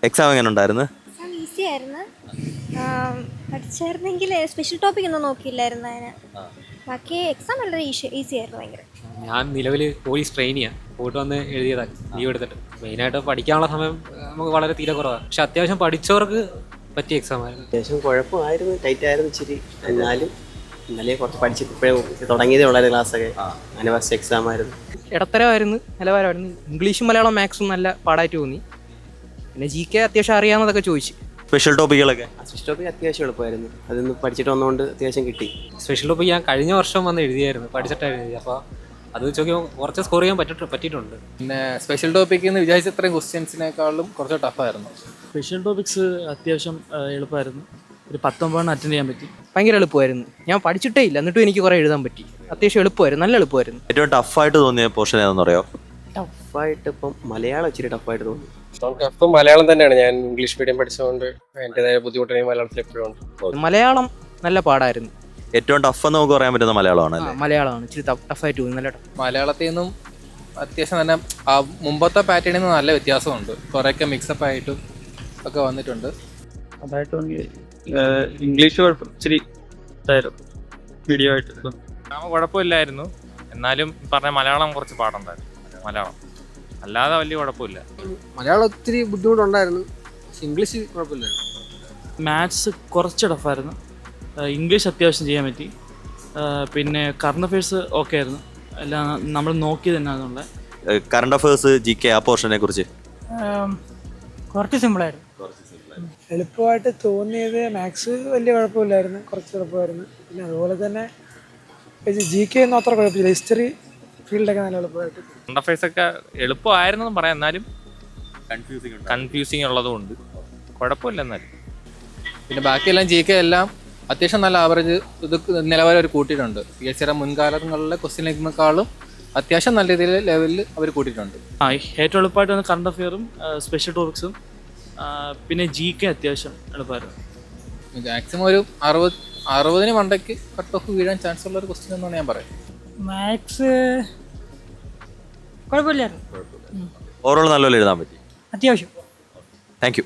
Exam എങ്ങനെ ഉണ്ടായിരുന്നു? Exam easy ആയിരുന്നു. പഠിച്ചായിരുന്നെങ്കിൽ സ്പെഷ്യൽ ടോപ്പിക് ഒന്നും നോക്കിയില്ലായിരുന്നു അതിന്. ബാക്കി എക്സാം വളരെ ഈസി ആയിരുന്നു ഭയങ്കര. ഞാൻ നിലവിൽ പോലീസ് ട്രെയിനിയാണ്, പോയിട്ട് വന്ന് എഴുതിയതാണ് ലീവ് എടുത്തിട്ട്. മെയിനായിട്ട് പഠിക്കാനുള്ള സമയം നമുക്ക് വളരെ തീരെ കുറവാണ്. പക്ഷെ അത്യാവശ്യം പഠിച്ചവർക്ക് പറ്റിയ എക്സാം ആയിരുന്നു. അത്യാവശ്യം കുഴപ്പമായിരുന്നു, ടൈറ്റ് ആയിരുന്നു ഇച്ചിരി. എന്നാലും ഇന്നലെ കുറച്ച് പഠിച്ചിട്ട് തുടങ്ങിയതേ ഉള്ളായിരുന്നു ക്ലാസ്സൊക്കെ. അങ്ങനെ ഫസ്റ്റ് എക്സാം ആയിരുന്നു. ഇടത്തരമായിരുന്നു, നിലവാരമായിരുന്നു. ഇംഗ്ലീഷും മലയാളം മാത്സും നല്ല പാടായിട്ട് തോന്നി. പിന്നെ GK അത്യാവശ്യം അറിയാവുന്നതൊക്കെ ചോദിച്ചു. സ്പെഷ്യൽ ടോപ്പിക്കുകളൊക്കെ ഫസ്റ്റ് ടോപ്പിക് അത്യാവശ്യം എളുപ്പമായിരുന്നു. അതൊന്ന് പഠിച്ചിട്ട് വന്നുകൊണ്ട് അത്യാവശ്യം കിട്ടി. സ്പെഷ്യൽ ടോപ്പിക് ഞാൻ കഴിഞ്ഞ വർഷം വന്ന് എഴുതിയായിരുന്നു, പഠിച്ചിട്ടാണ് എഴുതി. അപ്പോൾ അത് ചോദിക്കുമ്പോൾ കുറച്ച് സ്കോർ ചെയ്യാൻ പറ്റിയിട്ടുണ്ട്. പിന്നെ സ്പെഷ്യൽ ടോപ്പിക് എന്ന് വിചാരിച്ച ഇത്രയും ക്വസ്റ്റ്യൻസിനേക്കാളും കുറച്ച് ടഫായിരുന്നു. സ്പെഷ്യൽ ടോപ്പിക്സ് അത്യാവശ്യം എളുപ്പമായിരുന്നു. ഒരു 19 അറ്റൻഡ് ചെയ്യാൻ പറ്റി. ഭയങ്കര എളുപ്പമായിരുന്നു. ഞാൻ പഠിച്ചിട്ടേ ഇല്ല, എന്നിട്ടും എനിക്ക് കുറേ എഴുതാൻ പറ്റി. അത്യാവശ്യം എളുപ്പമായിരുന്നു, നല്ല എളുപ്പമായിരുന്നു. ഏറ്റവും ടഫായിട്ട് തോന്നിയ പോർഷൻ ഏതാണെന്ന് അറിയോ? ടഫായിട്ട് ഇപ്പം മലയാളം ഇച്ചിരി ടഫായിട്ട് തോന്നി. ടഫ് മലയാളം തന്നെയാണ്. ഞാൻ ഇംഗ്ലീഷ് മീഡിയം പഠിച്ചതുകൊണ്ട് എൻ്റെതായ ബുദ്ധിമുട്ട് മലയാളത്തിൽ എപ്പോഴും ഉണ്ട്. മലയാളം നല്ല പാടായിരുന്നു. ഏറ്റവും ടഫ് എന്ന് നമുക്ക് പറയാൻ പറ്റുന്ന മലയാളമാണ് അല്ലേ? മലയാളമാണ് ഇച്ചിരി ടഫായിട്ട് തോന്നി, നല്ല ടഫ്. മലയാളത്തിൽ നിന്നും അത്യാവശ്യം തന്നെ ആ മുമ്പത്തെ പാറ്റേണിൽ നിന്ന് നല്ല വ്യത്യാസമുണ്ട്. കുറേയൊക്കെ മിക്സപ്പ് ആയിട്ടും ഒക്കെ വന്നിട്ടുണ്ട്. അതായിട്ട് ഇംഗ്ലീഷ് ഇച്ചിരി വീഡിയോ ആയിട്ട് കുഴപ്പമില്ലായിരുന്നു. എന്നാലും പറഞ്ഞ മലയാളം കുറച്ച് പാടുണ്ടായിരുന്നു. മലയാളം അല്ലാതെ വലിയ കുഴപ്പമില്ല. മലയാളം ഒത്തിരി ബുദ്ധിമുട്ടുണ്ടായിരുന്നു, ഇംഗ്ലീഷ് കുഴപ്പമില്ലായിരുന്നു. മാത്സ് കുറച്ച് ടഫായിരുന്നു. ഇംഗ്ലീഷ് അത്യാവശ്യം ചെയ്യാൻ പറ്റി. പിന്നെ കറണ്ട് അഫയേഴ്സ് ഓക്കെ ആയിരുന്നു. എല്ലാം നമ്മൾ നോക്കിയത് തന്നെ അതുകൊണ്ട്. കറണ്ട് അഫയേഴ്സ് GK ആ പോർഷനെ കുറിച്ച് കുറച്ച് സിമ്പിളായിരുന്നു. എളുപ്പമായിട്ട് തോന്നിയത് മാത്സ് വലിയ കുഴപ്പമില്ലായിരുന്നു, കുറച്ച് എളുപ്പമായിരുന്നു. പിന്നെ അതുപോലെ തന്നെ GK ഒന്നും അത്ര കുഴപ്പമില്ല. ഹിസ്റ്ററി ഫീൽഡൊക്കെ നല്ല എളുപ്പമായിട്ട്. കറണ്ട് അഫയേഴ്സ് ഒക്കെ എളുപ്പമായിരുന്നെന്ന് പറയാം, എന്നാലും കൺഫ്യൂസിങ് ഉള്ളതുകൊണ്ട് കുഴപ്പമില്ല. എന്നാലും പിന്നെ ബാക്കിയെല്ലാം GK എല്ലാം അത്യാവശ്യം നല്ല ആവറേജ് ഇത് നിലവാരം അവർ കൂട്ടിയിട്ടുണ്ട്. PSCയുടെ മുൻകാലങ്ങളിലെ ക്വസ്റ്റ്യനേക്കാളും അത്യാവശ്യം നല്ല രീതിയിൽ ലെവലിൽ അവർ കൂട്ടിയിട്ടുണ്ട്. ഏറ്റവും എളുപ്പമായിട്ട് വന്ന കറണ്ട് അഫെയറും സ്പെഷ്യൽ ടോപ്പിക്സും. പിന്നെ GK അത്യാവശ്യം എളുപ്പമായിരുന്നു. മാക്സിമം ഒരു 60 മണ്ടയ്ക്ക് കട്ട് ഓഫ് വീഴാൻ ചാൻസ് ഉള്ള ഒരു ക്വസ്റ്റ്യൻ എന്നാണ് ഞാൻ പറയുന്നത്. മാത്സ് കുഴപ്പമില്ലായിരുന്നു, ഓവറോൾ നല്ലപോലെ എഴുതാൻ പറ്റി. അത്യാവശ്യം. Thank you.